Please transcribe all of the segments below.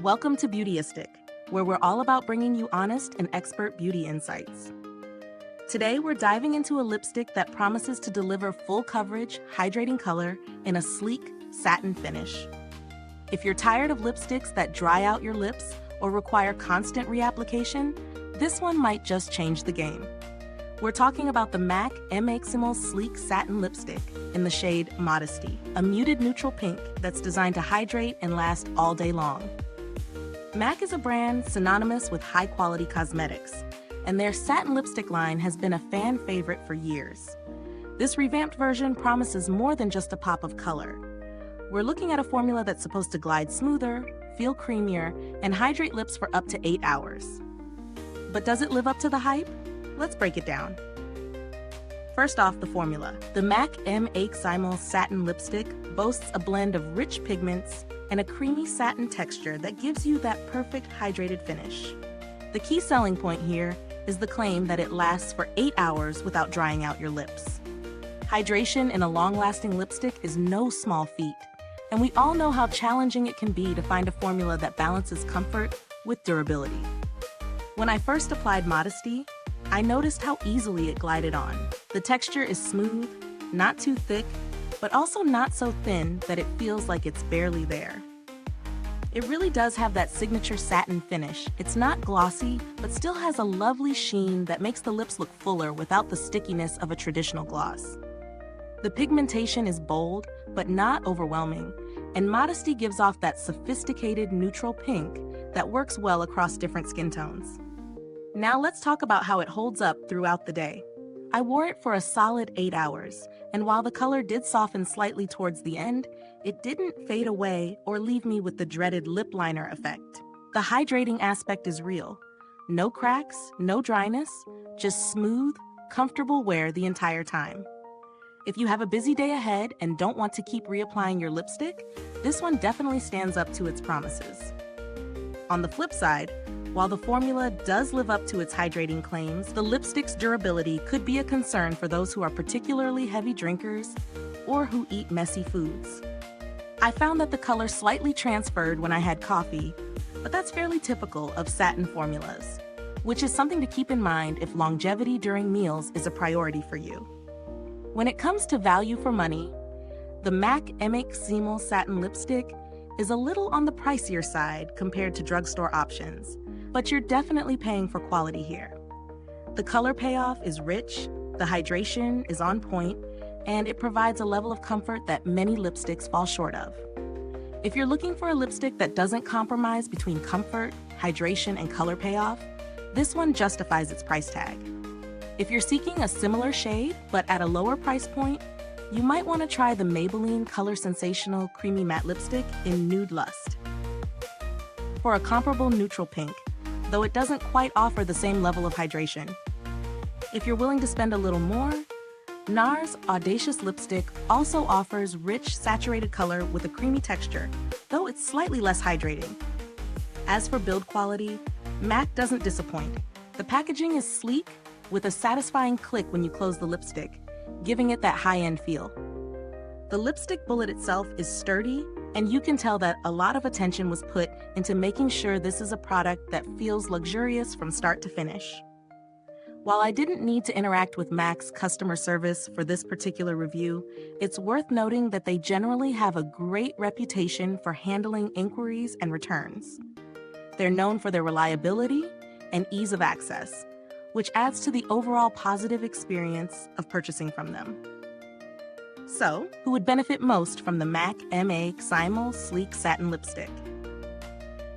Welcome to Beautyistic, where we're all about bringing you honest and expert beauty insights. Today, we're diving into a lipstick that promises to deliver full coverage, hydrating color in a sleek satin finish. If you're tired of lipsticks that dry out your lips or require constant reapplication, this one might just change the game. We're talking about the MAC Cximal Sleek Satin Lipstick in the shade Modesty, a muted neutral pink that's designed to hydrate and last all day long. MAC is a brand synonymous with high-quality cosmetics, and their satin lipstick line has been a fan favorite for years. This revamped version promises more than just a pop of color. We're looking at a formula that's supposed to glide smoother, feel creamier, and hydrate lips for up to 8 hours. But does it live up to the hype? Let's break it down. First off, the formula. The MAC Cximal Satin Lipstick boasts a blend of rich pigments and a creamy satin texture that gives you that perfect hydrated finish. The key selling point here is the claim that it lasts for 8 hours without drying out your lips. Hydration in a long-lasting lipstick is no small feat, and we all know how challenging it can be to find a formula that balances comfort with durability. When I first applied Modesty, I noticed how easily it glided on. The texture is smooth, not too thick, but also not so thin that it feels like it's barely there. It really does have that signature satin finish. It's not glossy, but still has a lovely sheen that makes the lips look fuller without the stickiness of a traditional gloss. The pigmentation is bold, but not overwhelming, and Modesty gives off that sophisticated neutral pink that works well across different skin tones. Now let's talk about how it holds up throughout the day. I wore it for a solid 8 hours, and while the color did soften slightly towards the end, it didn't fade away or leave me with the dreaded lip liner effect. The hydrating aspect is real. No cracks, no dryness, just smooth, comfortable wear the entire time. If you have a busy day ahead and don't want to keep reapplying your lipstick, this one definitely stands up to its promises. On the flip side, while the formula does live up to its hydrating claims, the lipstick's durability could be a concern for those who are particularly heavy drinkers or who eat messy foods. I found that the color slightly transferred when I had coffee, but that's fairly typical of satin formulas, which is something to keep in mind if longevity during meals is a priority for you. When it comes to value for money, the MAC Cximal Satin Lipstick is a little on the pricier side compared to drugstore options, but you're definitely paying for quality here. The color payoff is rich, the hydration is on point, and it provides a level of comfort that many lipsticks fall short of. If you're looking for a lipstick that doesn't compromise between comfort, hydration, and color payoff, this one justifies its price tag. If you're seeking a similar shade, but at a lower price point, you might want to try the Maybelline Color Sensational Creamy Matte Lipstick in Nude Lust. For a comparable neutral pink, though it doesn't quite offer the same level of hydration. If you're willing to spend a little more, NARS Audacious Lipstick also offers rich, saturated color with a creamy texture, though it's slightly less hydrating. As for build quality, MAC doesn't disappoint. The packaging is sleek, with a satisfying click when you close the lipstick, giving it that high-end feel. The lipstick bullet itself is sturdy, and you can tell that a lot of attention was put into making sure this is a product that feels luxurious from start to finish. While I didn't need to interact with MAC's customer service for this particular review, it's worth noting that they generally have a great reputation for handling inquiries and returns. They're known for their reliability and ease of access, which adds to the overall positive experience of purchasing from them. So, who would benefit most from the MAC Cximal Sleek Satin Lipstick?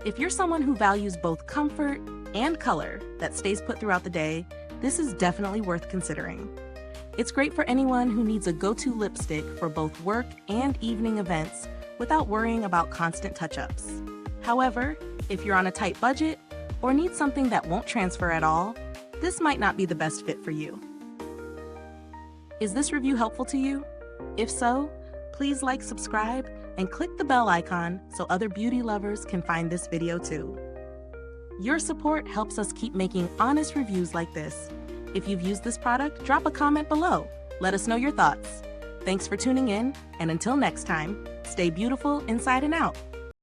If you're someone who values both comfort and color that stays put throughout the day, this is definitely worth considering. It's great for anyone who needs a go-to lipstick for both work and evening events without worrying about constant touch-ups. However, if you're on a tight budget or need something that won't transfer at all, this might not be the best fit for you. Is this review helpful to you? If so, please like, subscribe, and click the bell icon so other beauty lovers can find this video too. Your support helps us keep making honest reviews like this. If you've used this product, drop a comment below. Let us know your thoughts. Thanks for tuning in, and until next time, stay beautiful inside and out.